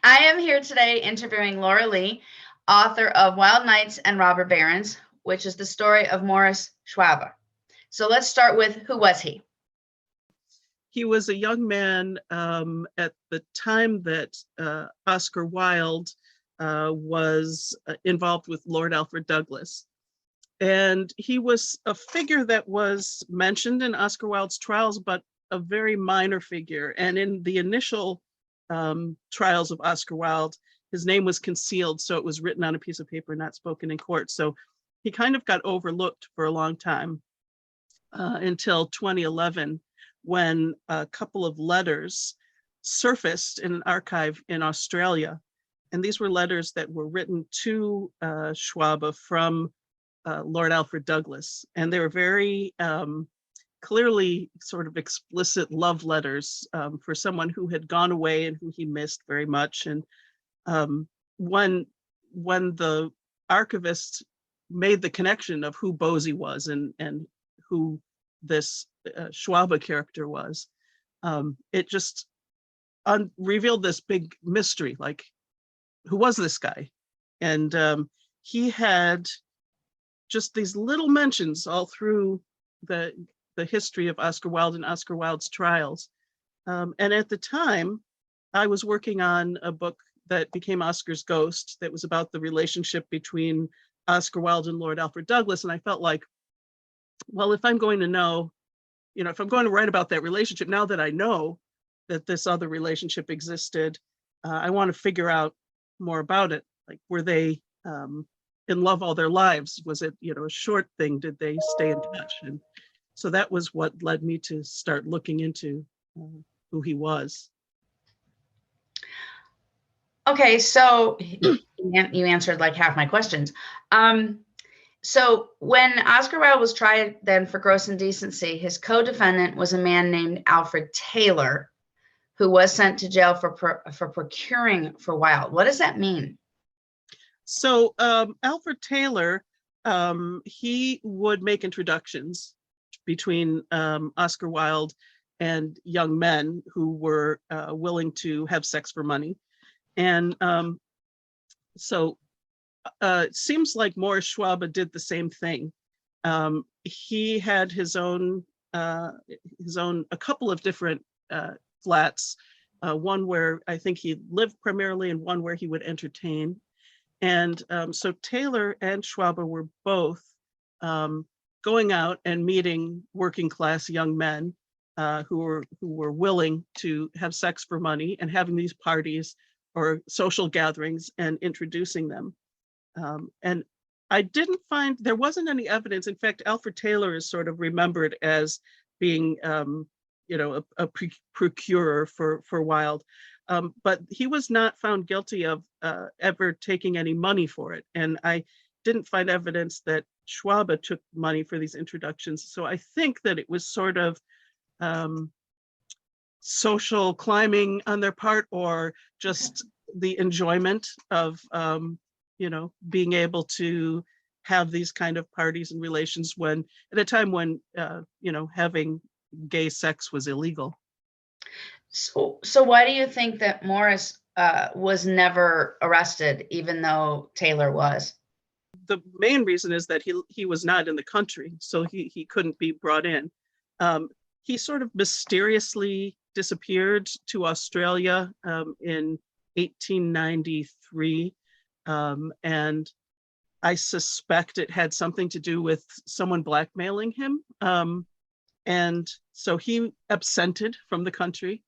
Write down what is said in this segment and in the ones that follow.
I am here today interviewing Laura Lee, author of Wilde Nights and Robber Barons, which is the story of Maurice Schwabe. So let's start with, who was he? He was a young man at the time that Oscar Wilde was involved with Lord Alfred Douglas. And he was a figure that was mentioned in Oscar Wilde's trials, but a very minor figure. And in the initial trials of Oscar Wilde, his name was concealed, so it was written on a piece of paper, not spoken in court. So he kind of got overlooked for a long time until 2011, when a couple of letters surfaced in an archive in Australia. And these were letters that were written to Schwabe from Lord Alfred Douglas. And they were very clearly sort of explicit love letters for someone who had gone away and who he missed very much. And when the archivist made the connection of who Bosie was and who this Schwabe character was, it just revealed this big mystery, like, who was this guy? And he had just these little mentions all through the history of Oscar Wilde and Oscar Wilde's trials. And at the time, I was working on a book that became Oscar's Ghost, that was about the relationship between Oscar Wilde and Lord Alfred Douglas. And I felt like, well, if I'm going to know, if I'm going to write about that relationship, now that I know that this other relationship existed, I want to figure out more about it. Like, were they in love all their lives? Was it, a short thing? Did they stay in touch? And so that was what led me to start looking into who he was. Okay, so you answered like half my questions. So when Oscar Wilde was tried then for gross indecency, his co-defendant was a man named Alfred Taylor, who was sent to jail for procuring for Wilde. What does that mean? So Alfred Taylor, he would make introductions between Oscar Wilde and young men who were willing to have sex for money. And so it seems like Maurice Schwabe did the same thing. He had his own, a couple of different flats, one where I think he lived primarily and one where he would entertain. And so Taylor and Schwabe were both going out and meeting working class young men who were willing to have sex for money and having these parties or social gatherings and introducing them. And I didn't find, there wasn't any evidence. In fact, Alfred Taylor is sort of remembered as being, a procurer for Wilde. But he was not found guilty of ever taking any money for it. And I didn't find evidence that Schwabe took money for these introductions. So I think that it was sort of social climbing on their part, or just the enjoyment of, being able to have these kind of parties and relations when, at a time when, having gay sex was illegal. So why do you think that Maurice was never arrested, even though Taylor was? The main reason is that he was not in the country, so he couldn't be brought in. He sort of mysteriously disappeared to Australia in 1893, and I suspect it had something to do with someone blackmailing him. And so he absented from the country.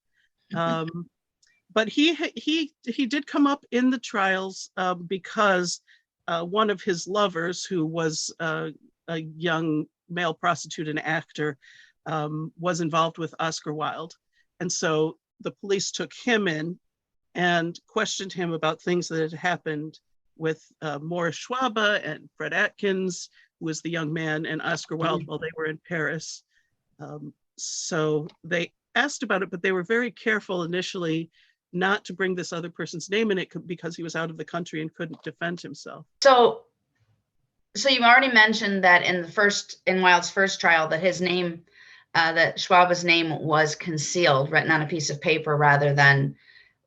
But he did come up in the trials because one of his lovers, who was a young male prostitute and actor, was involved with Oscar Wilde. And so the police took him in and questioned him about things that had happened with Maurice Schwabe and Fred Atkins, who was the young man, and Oscar Wilde while they were in Paris. So they asked about it, but they were very careful initially not to bring this other person's name in it because he was out of the country and couldn't defend himself. So you've already mentioned that in Wilde's first trial, that his name, that Schwabe's name was concealed, written on a piece of paper rather than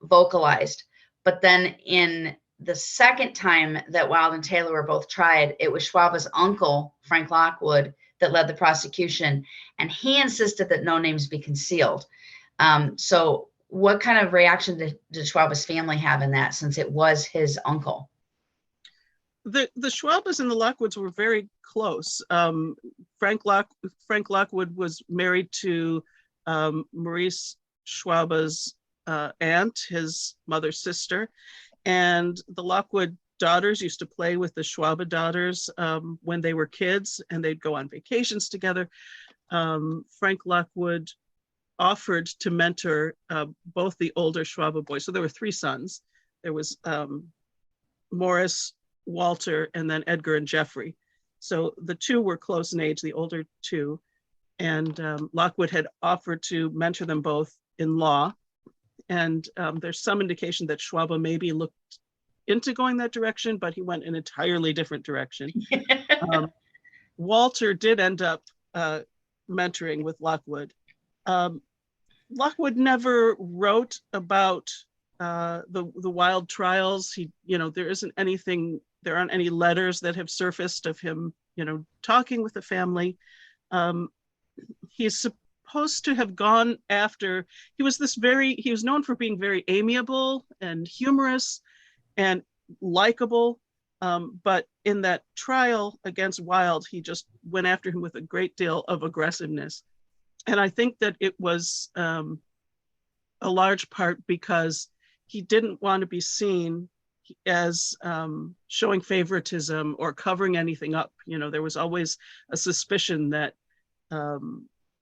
vocalized. But then in the second time that Wilde and Taylor were both tried, it was Schwabe's uncle, Frank Lockwood, that led the prosecution, and he insisted that no names be concealed. So what kind of reaction did Schwabe's family have in that, since it was his uncle? The Schwabes and the Lockwoods were very close. Frank Lockwood was married to Maurice Schwabe's aunt, his mother's sister, and the Lockwood daughters used to play with the Schwabe daughters when they were kids, and they'd go on vacations together. Frank Lockwood offered to mentor both the older Schwabe boys. So there were three sons. There was Maurice, Walter, and then Edgar and Jeffrey. So the two were close in age, the older two. And Lockwood had offered to mentor them both in law. And there's some indication that Schwabe maybe looked into going that direction, but he went an entirely different direction. Walter did end up mentoring with Lockwood. Lockwood never wrote about the Wilde trials. There aren't any letters that have surfaced of him, talking with the family. He's supposed to have gone after, he was known for being very amiable and humorous and likable. But in that trial against Wilde, he just went after him with a great deal of aggressiveness. And I think that it was a large part because he didn't want to be seen as showing favoritism or covering anything up. There was always a suspicion that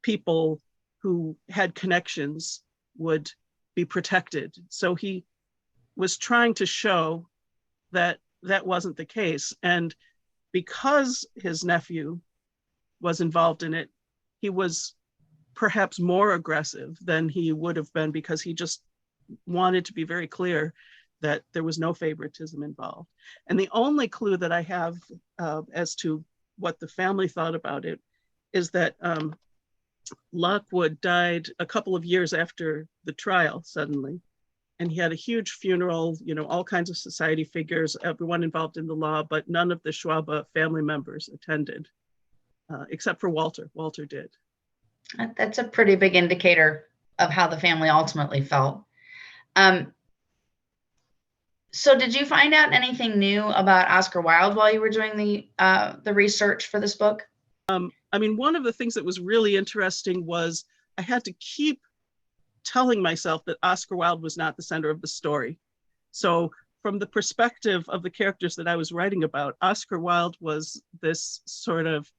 people who had connections would be protected. So he was trying to show that that wasn't the case. And because his nephew was involved in it, he was perhaps more aggressive than he would have been, because he just wanted to be very clear that there was no favoritism involved. And the only clue that I have as to what the family thought about it is that Lockwood died a couple of years after the trial suddenly. And he had a huge funeral, all kinds of society figures, everyone involved in the law, but none of the Schwabe family members attended, except for Walter. Walter did. That's a pretty big indicator of how the family ultimately felt. So did you find out anything new about Oscar Wilde while you were doing the research for this book? One of the things that was really interesting was I had to keep telling myself that Oscar Wilde was not the center of the story. So from the perspective of the characters that I was writing about, Oscar Wilde was this sort of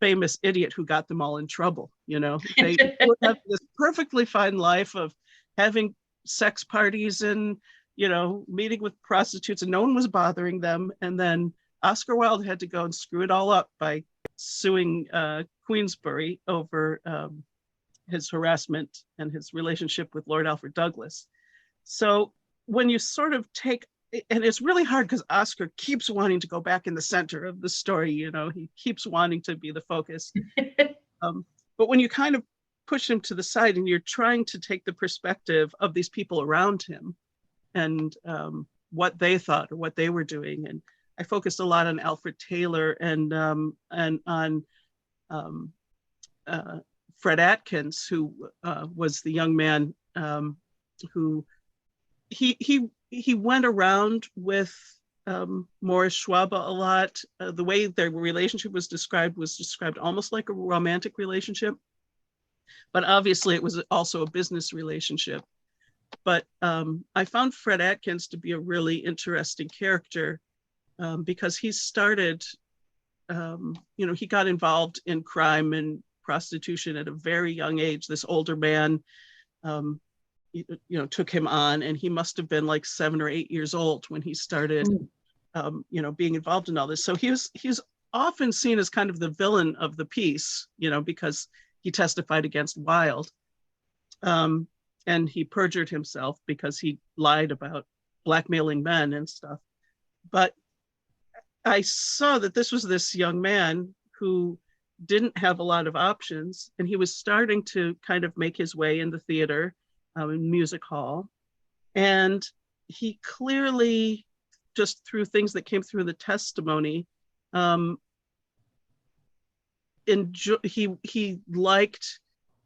famous idiot who got them all in trouble. They would have this perfectly fine life of having sex parties and, meeting with prostitutes, and no one was bothering them. And then Oscar Wilde had to go and screw it all up by suing Queensberry over his harassment and his relationship with Lord Alfred Douglas. So when you sort of take, and it's really hard because Oscar keeps wanting to go back in the center of the story, he keeps wanting to be the focus. But when you kind of push him to the side and you're trying to take the perspective of these people around him and what they thought or what they were doing. And I focused a lot on Alfred Taylor and on Fred Atkins, who was the young man who he went around with Maurice Schwabe a lot. The way their relationship was described almost like a romantic relationship, but obviously it was also a business relationship. But I found Fred Atkins to be a really interesting character because he started, he got involved in crime and prostitution at a very young age. This older man, took him on, and he must have been like 7 or 8 years old when he started, being involved in all this. So he's often seen as kind of the villain of the piece, because he testified against Wilde. And he perjured himself because he lied about blackmailing men and stuff. But I saw that this was this young man who didn't have a lot of options, and he was starting to kind of make his way in the theater, in music hall. And he clearly, just through things that came through the testimony, he liked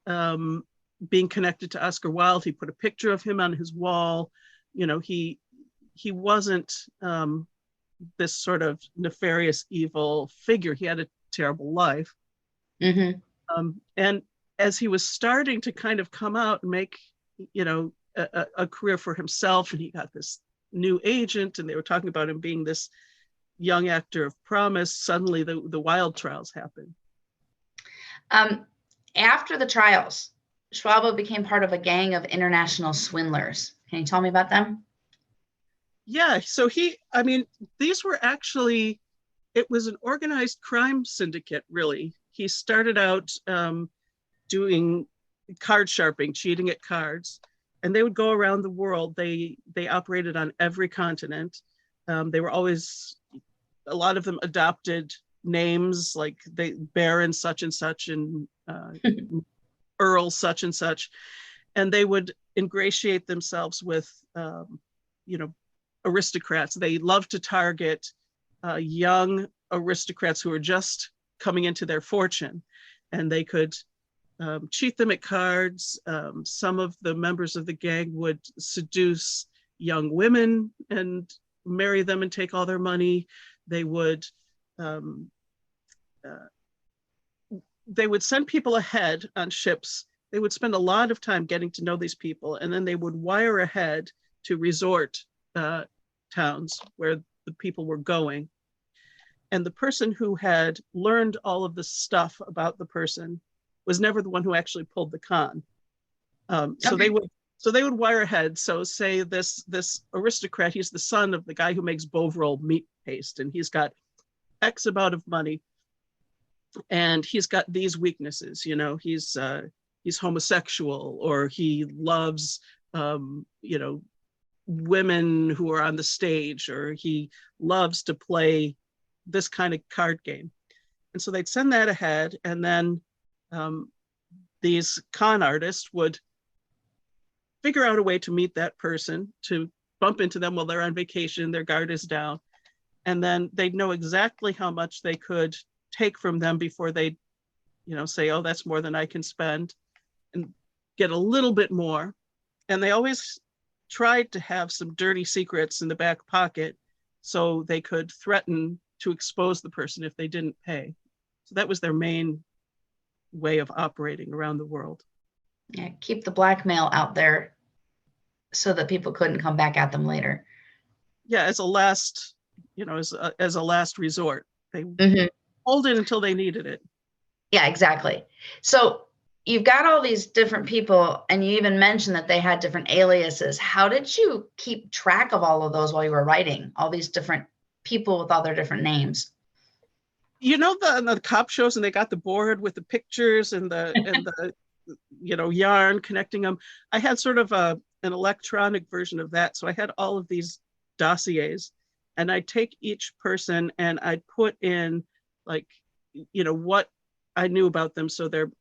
being connected to Oscar Wilde. He put a picture of him on his wall. He wasn't this sort of nefarious evil figure. He had a terrible life. Mm-hmm. And as he was starting to kind of come out and make, a career for himself, and he got this new agent, and they were talking about him being this young actor of promise, suddenly the Wilde trials happened. After the trials, Schwabe became part of a gang of international swindlers. Can you tell me about them? Yeah, so these were actually, it was an organized crime syndicate, really. He started out doing card sharping, cheating at cards, and they would go around the world. They operated on every continent. They were always, a lot of them adopted names, like Baron such and such and Earl such and such, and they would ingratiate themselves with aristocrats. They loved to target young aristocrats who were just coming into their fortune, and they could cheat them at cards. Some of the members of the gang would seduce young women and marry them and take all their money. They would send people ahead on ships. They would spend a lot of time getting to know these people, and then they would wire ahead to resort towns where the people were going. And the person who had learned all of the stuff about the person was never the one who actually pulled the con. So they would wire ahead. So say this aristocrat, he's the son of the guy who makes Bovril meat paste, and he's got X amount of money, and he's got these weaknesses. He's homosexual, or he loves women who are on the stage, or he loves to play this kind of card game. And so they'd send that ahead, and then these con artists would figure out a way to meet that person, to bump into them while they're on vacation, their guard is down, and then they'd know exactly how much they could take from them before they'd say, oh, that's more than I can spend, and get a little bit more. And they always tried to have some dirty secrets in the back pocket so they could threaten to expose the person if they didn't pay. So that was their main way of operating around the world. Yeah, keep the blackmail out there so that people couldn't come back at them later. Yeah, as a last resort. They hold it until they needed it. Yeah, exactly. So you've got all these different people, and you even mentioned that they had different aliases. How did you keep track of all of those while you were writing all these different people with all their different names? The cop shows, and they got the board with the pictures and the yarn connecting them. I had sort of an electronic version of that. So I had all of these dossiers, and I'd take each person and I'd put in what I knew about them. So their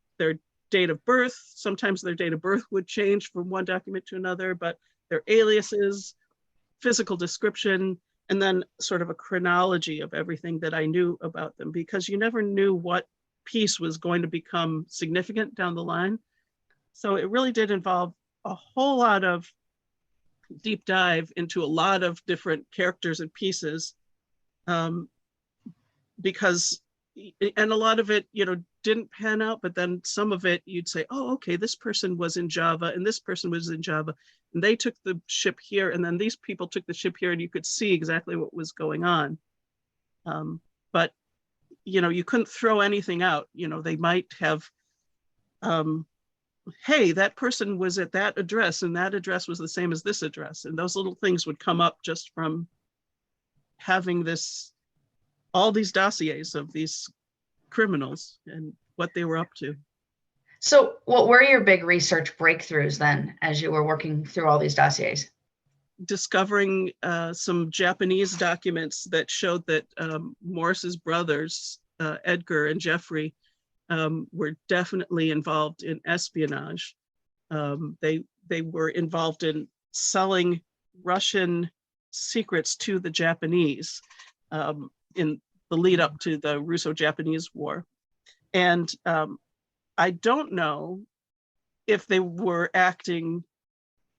date of birth, sometimes their date of birth would change from one document to another, but their aliases, physical description, and then sort of a chronology of everything that I knew about them, because you never knew what piece was going to become significant down the line. So it really did involve a whole lot of deep dive into a lot of different characters and pieces, because, and a lot of it, didn't pan out, but then some of it you'd say, oh, okay, this person was in Java and this person was in Java, and they took the ship here, and then these people took the ship here, and you could see exactly what was going on. But, you couldn't throw anything out. They might have, hey, that person was at that address, and that address was the same as this address. And those little things would come up just from having all these dossiers of these criminals and what they were up to. So what were your big research breakthroughs then, as you were working through all these dossiers? Discovering some Japanese documents that showed that Maurice's brothers, Edgar and Jeffrey, were definitely involved in espionage. They were involved in selling Russian secrets to the Japanese in the lead up to the Russo-Japanese War. And I don't know if they were acting,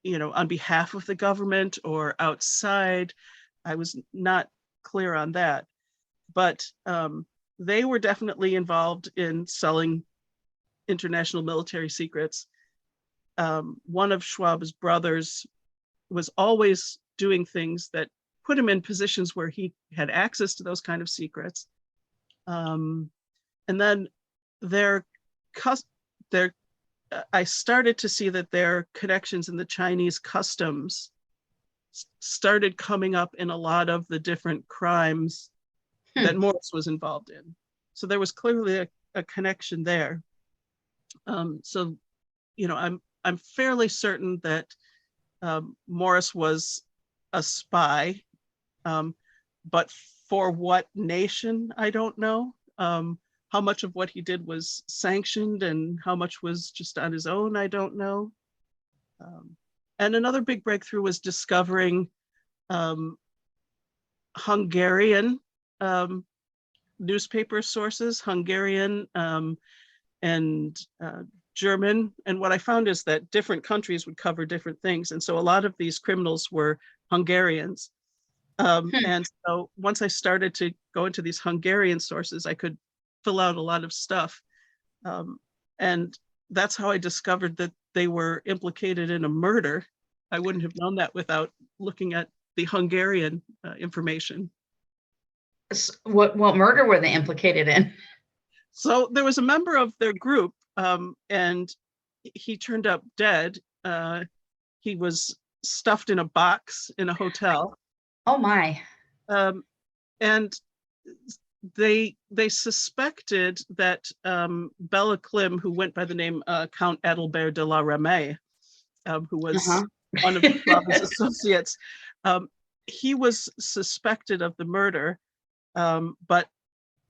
on behalf of the government or outside. I was not clear on that. But they were definitely involved in selling international military secrets. One of Schwabe's brothers was always doing things that put him in positions where he had access to those kind of secrets. And then I started to see that their connections in the Chinese customs started coming up in a lot of the different crimes that Maurice was involved in. So there was clearly a connection there. So, I'm fairly certain that Maurice was a spy, but for what nation, I don't know. How much of what he did was sanctioned and how much was just on his own, I don't know. And another big breakthrough was discovering Hungarian newspaper sources, Hungarian and German. And what I found is that different countries would cover different things. And so a lot of these criminals were Hungarians. And so once I started to go into these Hungarian sources, I could fill out a lot of stuff. And that's how I discovered that they were implicated in a murder. I wouldn't have known that without looking at the Hungarian information. What murder were they implicated in? So there was a member of their group, and he turned up dead. He was stuffed in a box in a hotel. Oh my. And they suspected that Bela Klim, who went by the name Count Adalbert de la Ramée, who was one of Schwabe's associates, he was suspected of the murder, but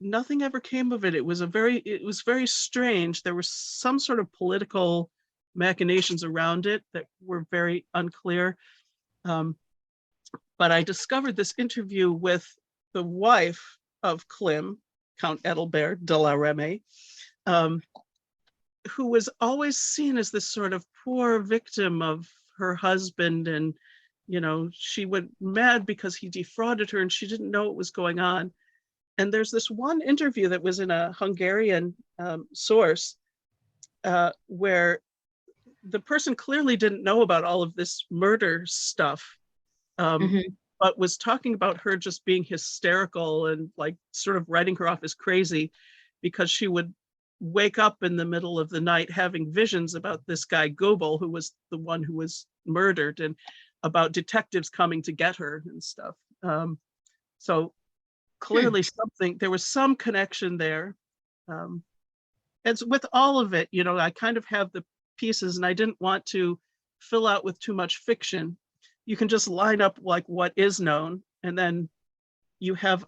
nothing ever came of it. It was very strange. There were some sort of political machinations around it that were very unclear. But I discovered this interview with the wife of Klim, Count Adalbert de la Ramée, who was always seen as this sort of poor victim of her husband. And, she went mad because he defrauded her and she didn't know what was going on. And there's this one interview that was in a Hungarian source where the person clearly didn't know about all of this murder stuff, but was talking about her just being hysterical and like sort of writing her off as crazy because she would wake up in the middle of the night having visions about this guy Goebel, who was the one who was murdered, and about detectives coming to get her and stuff. So clearly there was some connection there. And with all of it, I kind of have the pieces and I didn't want to fill out with too much fiction. You can just line up like what is known, and then you have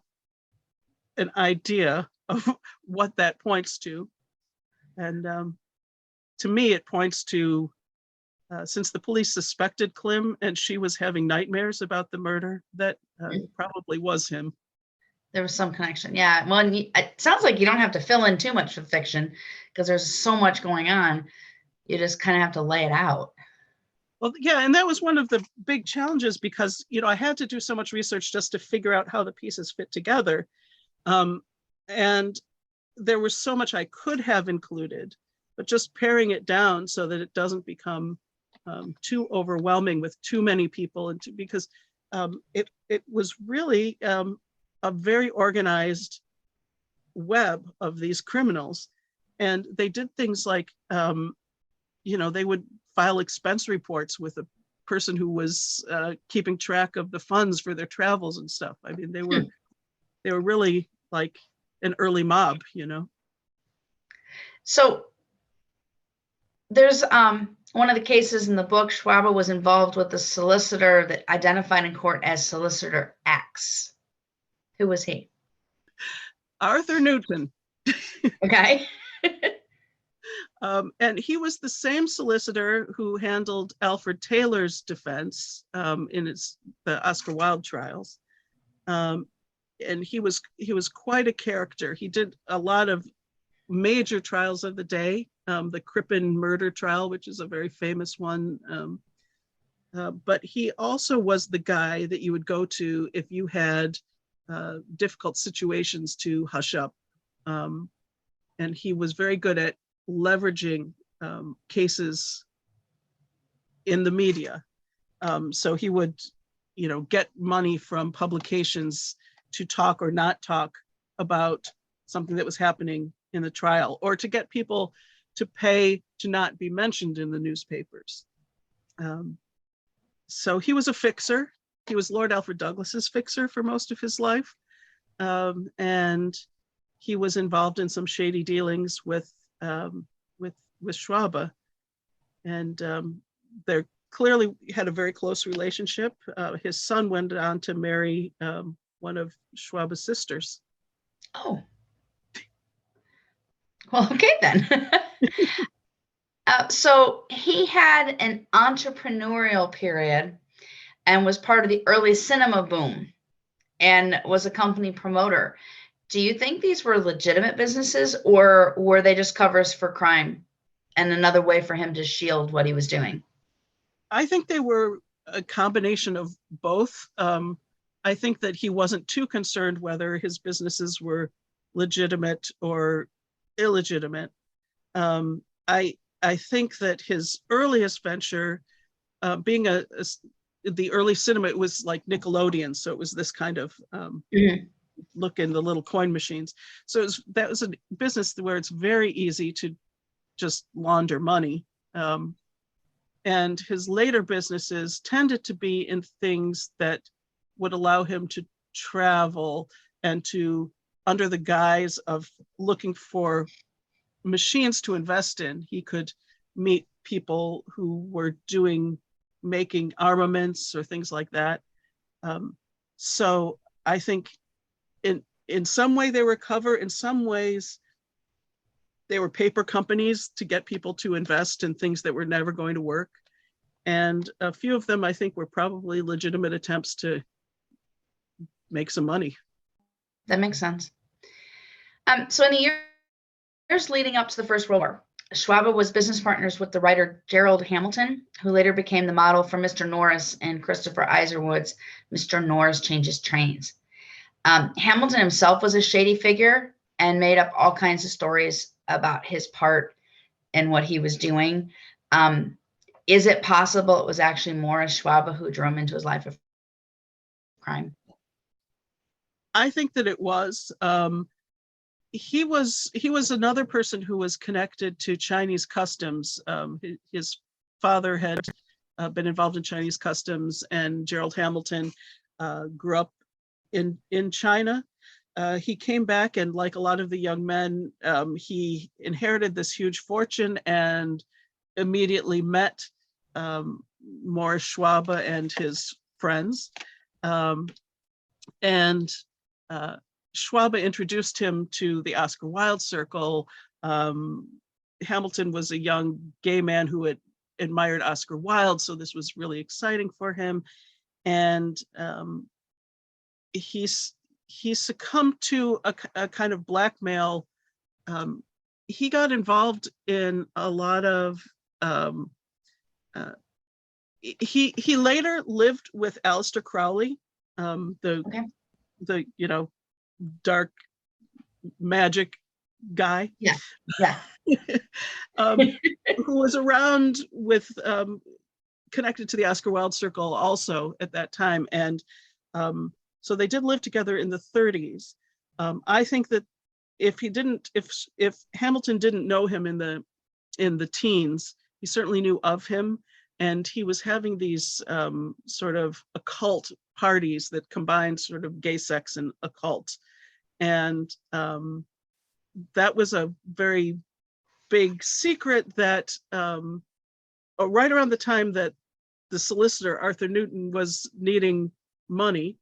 an idea of what that points to. And to me, it points to, since the police suspected Klim and she was having nightmares about the murder, that probably was him. There was some connection. Yeah. Well, it sounds like you don't have to fill in too much with fiction because there's so much going on. You just kind of have to lay it out. Well, yeah, and that was one of the big challenges because, I had to do so much research just to figure out how the pieces fit together. And there was so much I could have included, but just paring it down so that it doesn't become too overwhelming with too many people, because it was really a very organized web of these criminals. And they did things like, they would file expense reports with a person who was keeping track of the funds for their travels and stuff. I mean, they were really like an early mob, So there's one of the cases in the book, Schwabe was involved with the solicitor that identified in court as Solicitor X. Who was he? Arthur Newton. Okay. And he was the same solicitor who handled Alfred Taylor's defense in the Oscar Wilde trials. And he was quite a character. He did a lot of major trials of the day, the Crippen murder trial, which is a very famous one. But he also was the guy that you would go to if you had difficult situations to hush up. And he was very good at leveraging cases in the media. So he would, get money from publications to talk or not talk about something that was happening in the trial, or to get people to pay to not be mentioned in the newspapers. So he was a fixer. He was Lord Alfred Douglas's fixer for most of his life. And he was involved in some shady dealings with Schwabe. And they clearly had a very close relationship. His son went on to marry one of Schwabe's sisters. Oh. Well, okay then. So he had an entrepreneurial period and was part of the early cinema boom and was a company promoter. Do you think these were legitimate businesses, or were they just covers for crime and another way for him to shield what he was doing? I think they were a combination of both. I think that he wasn't too concerned whether his businesses were legitimate or illegitimate. I think that his earliest venture, being the early cinema, it was like Nickelodeon, so it was this kind of look in the little coin machines. So that was a business where it's very easy to just launder money. And his later businesses tended to be in things that would allow him to travel and to, under the guise of looking for machines to invest in, he could meet people who were making armaments or things like that. So I think in some way they were cover, in some ways they were paper companies to get people to invest in things that were never going to work. And a few of them, I think, were probably legitimate attempts to make some money. That makes sense. So in the years leading up to the First World War, Schwabe was business partners with the writer Gerald Hamilton, who later became the model for Mr. Norris in Christopher Isherwood's Mr. Norris Changes Trains. Hamilton himself was a shady figure and made up all kinds of stories about his part and what he was doing. Is it possible it was actually Maurice Schwabe who drew him into his life of crime? I think that it was. He was another person who was connected to Chinese customs. His father had been involved in Chinese customs, and Gerald Hamilton grew up in China. He came back, and like a lot of the young men, he inherited this huge fortune and immediately met Maurice Schwabe and his friends. Schwabe introduced him to the Oscar Wilde circle. Hamilton was a young gay man who had admired Oscar Wilde, so this was really exciting for him. And he succumbed to a kind of blackmail. He got involved in a lot of. He later lived with Aleister Crowley, the dark magic guy. Yeah. Who was around with connected to the Oscar Wilde circle also at that time. And so they did live together in the 30s. I think that if Hamilton didn't know him in the teens, he certainly knew of him. And he was having these sort of occult parties that combined sort of gay sex and occult. And that was a very big secret that right around the time that the solicitor, Arthur Newton, was needing money,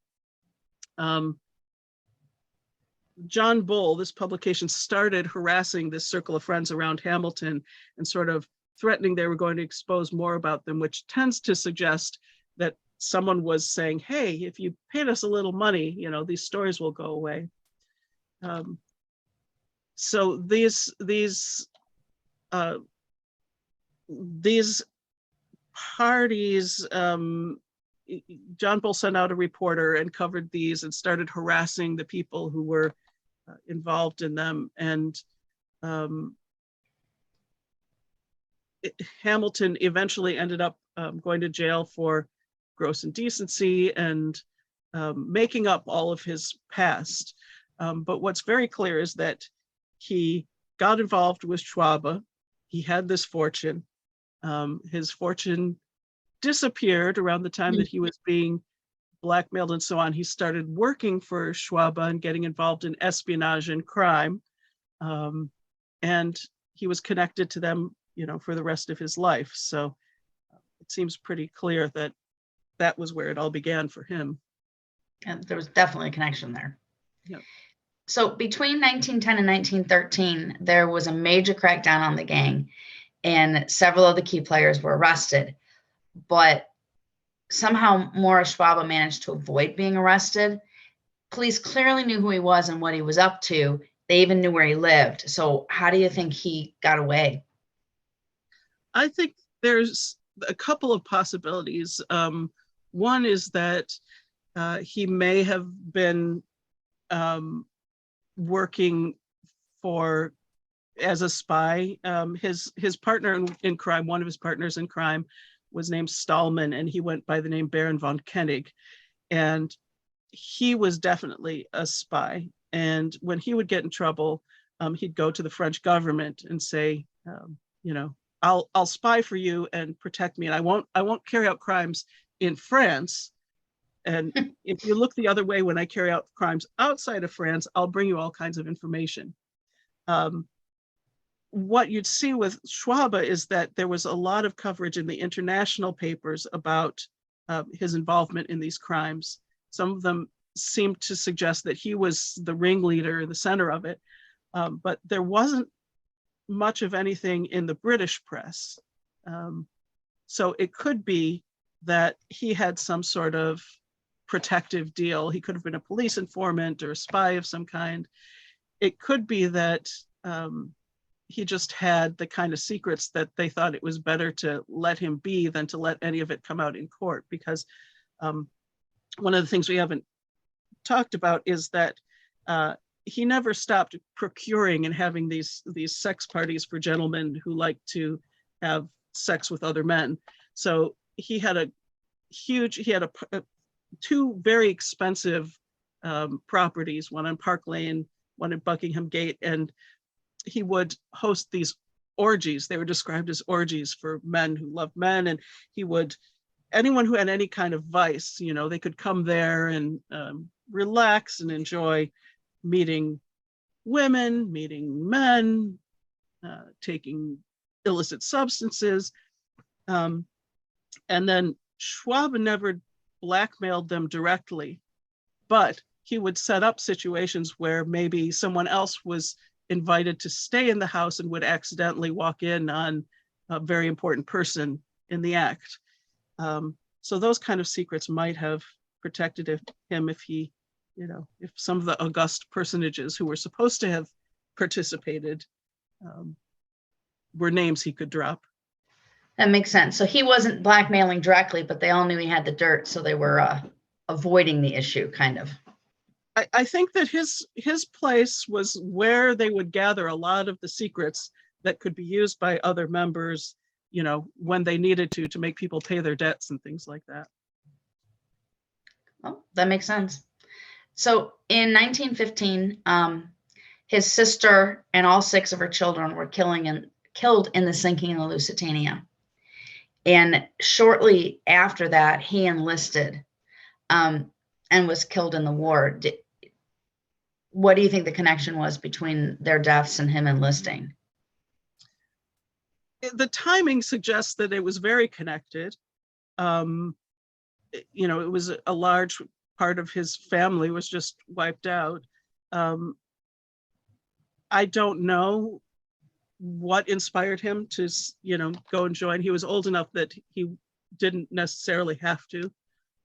John Bull, this publication, started harassing this circle of friends around Hamilton and sort of threatening they were going to expose more about them, which tends to suggest that someone was saying, hey, if you paid us a little money, these stories will go away. So these parties, John Bull sent out a reporter and covered these and started harassing the people who were involved in them. And Hamilton eventually ended up going to jail for gross indecency and making up all of his past. But what's very clear is that he got involved with Schwabe. He had this fortune. His fortune disappeared around the time that he was being blackmailed and so on. He started working for Schwabe and getting involved in espionage and crime. And he was connected to them, for the rest of his life. So it seems pretty clear that that was where it all began for him. And there was definitely a connection there. Yep. So between 1910 and 1913, there was a major crackdown on the gang, and several of the key players were arrested. But somehow Maurice Schwabe managed to avoid being arrested. Police clearly knew who he was and what he was up to. They even knew where he lived. So how do you think he got away? I think there's a couple of possibilities. One is that he may have been working as a spy. His partner in crime, one of his partners in crime, was named Stallman, and he went by the name Baron von Koenig. And he was definitely a spy. And when he would get in trouble, he'd go to the French government and say, I'll spy for you and protect me, and I won't carry out crimes in France. And if you look the other way, when I carry out crimes outside of France, I'll bring you all kinds of information. What you'd see with Schwabe is that there was a lot of coverage in the international papers about his involvement in these crimes. Some of them seemed to suggest that he was the ringleader, the center of it, but there wasn't much of anything in the British press. So it could be that he had some sort of protective deal. He could have been a police informant or a spy of some kind. It could be that he just had the kind of secrets that they thought it was better to let him be than to let any of it come out in court. Because one of the things we haven't talked about is that he never stopped procuring and having these sex parties for gentlemen who like to have sex with other men. So he had two very expensive properties, one on Park Lane, one at Buckingham Gate, and he would host these orgies. They were described as orgies for men who loved men, and anyone who had any kind of vice, they could come there and relax and enjoy meeting women, meeting men, taking illicit substances. And then Schwabe never blackmailed them directly, but he would set up situations where maybe someone else was invited to stay in the house and would accidentally walk in on a very important person in the act. So those kind of secrets might have protected him if he, if some of the august personages who were supposed to have participated were names he could drop. That makes sense. So he wasn't blackmailing directly, but they all knew he had the dirt, so they were avoiding the issue, kind of. I think that his place was where they would gather a lot of the secrets that could be used by other members, when they needed to make people pay their debts and things like that. Oh, that makes sense. So in 1915, his sister and all 6 of her children were killed in the sinking of the Lusitania. And shortly after that, he enlisted and was killed in the war. What do you think the connection was between their deaths and him enlisting? The timing suggests that it was very connected. It was a large part of his family was just wiped out. I don't know what inspired him to, go and join. He was old enough that he didn't necessarily have to.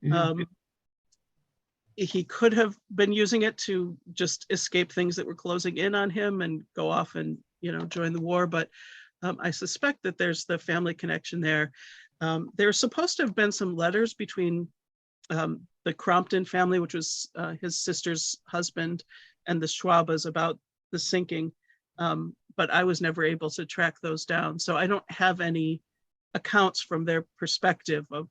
Mhm. He could have been using it to just escape things that were closing in on him and go off and, join the war. But I suspect that there's the family connection there. There's supposed to have been some letters between the Crompton family, which was his sister's husband, and the Schwabes about the sinking. But I was never able to track those down. So I don't have any accounts from their perspective of,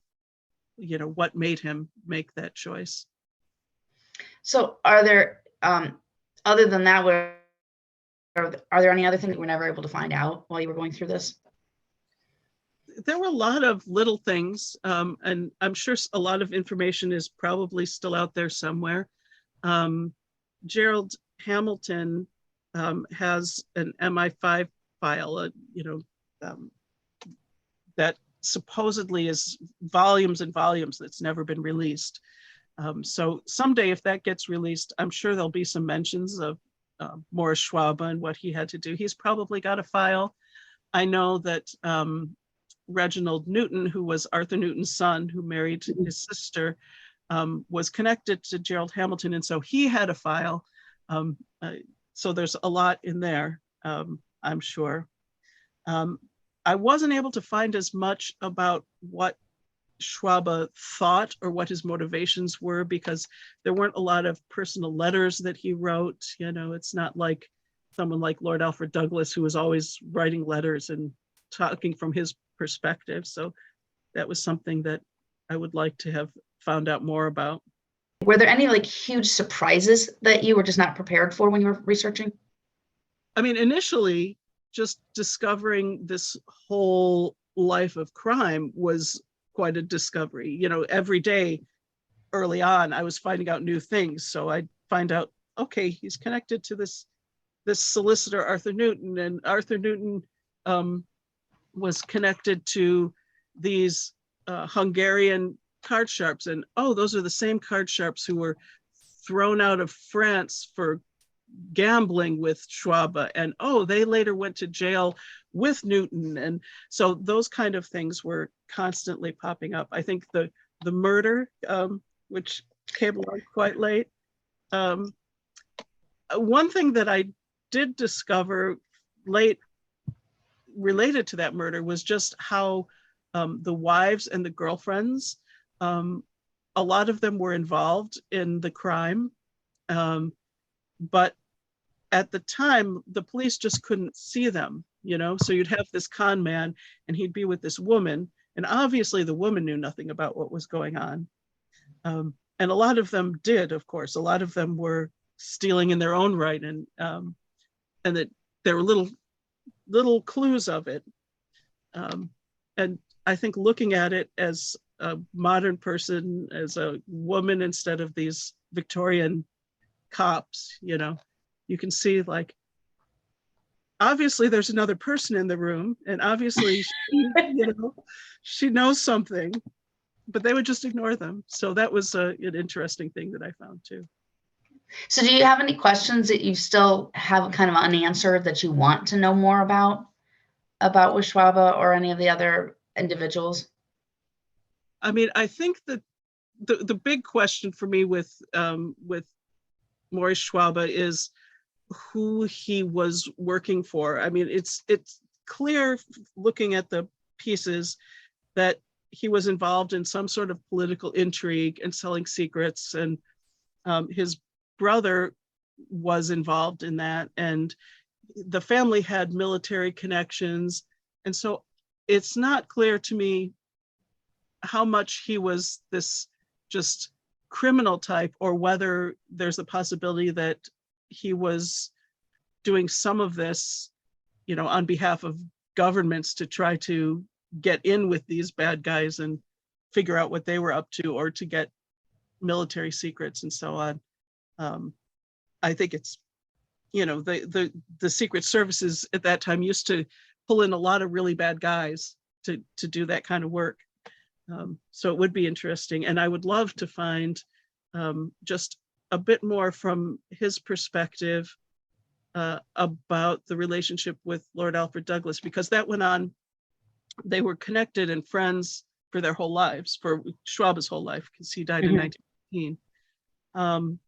what made him make that choice. So are there, other than that, are there any other things that you were never able to find out while you were going through this? There were a lot of little things, and I'm sure a lot of information is probably still out there somewhere. Gerald Hamilton has an MI5 file, that supposedly is volumes and volumes that's never been released. So someday, if that gets released, I'm sure there'll be some mentions of Maurice Schwabe and what he had to do. He's probably got a file. I know that Reginald Newton, who was Arthur Newton's son, who married his sister, was connected to Gerald Hamilton, and so he had a file. So there's a lot in there, I'm sure. I wasn't able to find as much about what Schwabe thought or what his motivations were, because there weren't a lot of personal letters that he wrote. It's not like someone like Lord Alfred Douglas, who was always writing letters and talking from his perspective. So that was something that I would like to have found out more about. Were there any huge surprises that you were just not prepared for when you were researching? I mean, initially, just discovering this whole life of crime was quite a discovery. Every day early on, I was finding out new things. So I'd find out, okay, he's connected to this solicitor, Arthur Newton, and Arthur Newton was connected to these Hungarian card sharps. And, those are the same card sharps who were thrown out of France for gambling with Schwabe, and they later went to jail with Newton. And so those kind of things were constantly popping up. I think the murder, which came along quite late. One thing that I did discover late related to that murder was just how the wives and the girlfriends, a lot of them were involved in the crime. But at the time, the police just couldn't see them, so you'd have this con man and he'd be with this woman, and obviously the woman knew nothing about what was going on. And a lot of them did, of course. A lot of them were stealing in their own right, and that there were little clues of it. And I think looking at it as a modern person, as a woman instead of these Victorian cops, you can see obviously there's another person in the room, and obviously she knows something, but they would just ignore them. So that was an interesting thing that I found too. So do you have any questions that you still have kind of unanswered that you want to know more about with Schwabe or any of the other individuals? I mean, I think that the big question for me with Maurice Schwabe is who he was working for. I mean, it's clear looking at the pieces that he was involved in some sort of political intrigue and selling secrets, and his brother was involved in that, and the family had military connections. And so it's not clear to me how much he was this just criminal type, or whether there's a possibility that he was doing some of this, on behalf of governments to try to get in with these bad guys and figure out what they were up to, or to get military secrets and so on. I think it's, the Secret Services at that time used to pull in a lot of really bad guys to do that kind of work. So it would be interesting. And I would love to find just a bit more from his perspective about the relationship with Lord Alfred Douglas, because that went on. They were connected and friends for their whole lives, for Schwabe's whole life, because he died in 1915.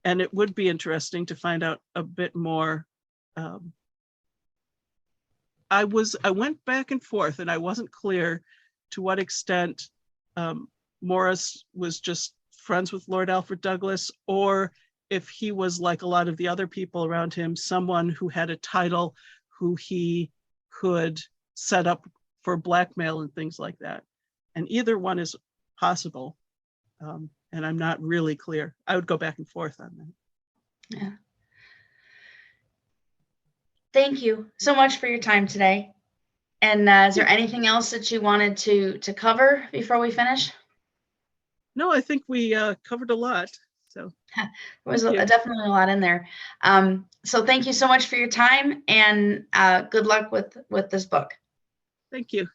And it would be interesting to find out a bit more. I went back and forth, and I wasn't clear to what extent Maurice was just friends with Lord Alfred Douglas, or if he was, like a lot of the other people around him, someone who had a title who he could set up for blackmail and things like that. And either one is possible. And I'm not really clear. I would go back and forth on that. Yeah. Thank you so much for your time today. And is there anything else that you wanted to cover before we finish? No, I think we covered a lot. So there was definitely a lot in there. So thank you so much for your time, and good luck with this book. Thank you.